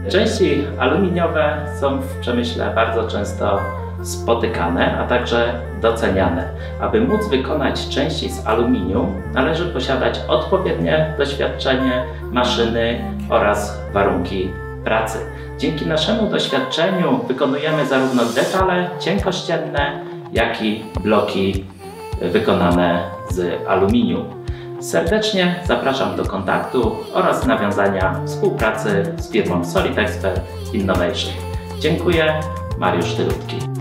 Części aluminiowe są w przemyśle bardzo często spotykane, a także doceniane. Aby móc wykonać części z aluminium, należy posiadać odpowiednie doświadczenie maszyny oraz warunki pracy. Dzięki naszemu doświadczeniu wykonujemy zarówno detale cienkościenne, jak i bloki wykonane z aluminium. Serdecznie zapraszam do kontaktu oraz nawiązania współpracy z firmą Solid Expert Innovation. Dziękuję, Mariusz Tylutki.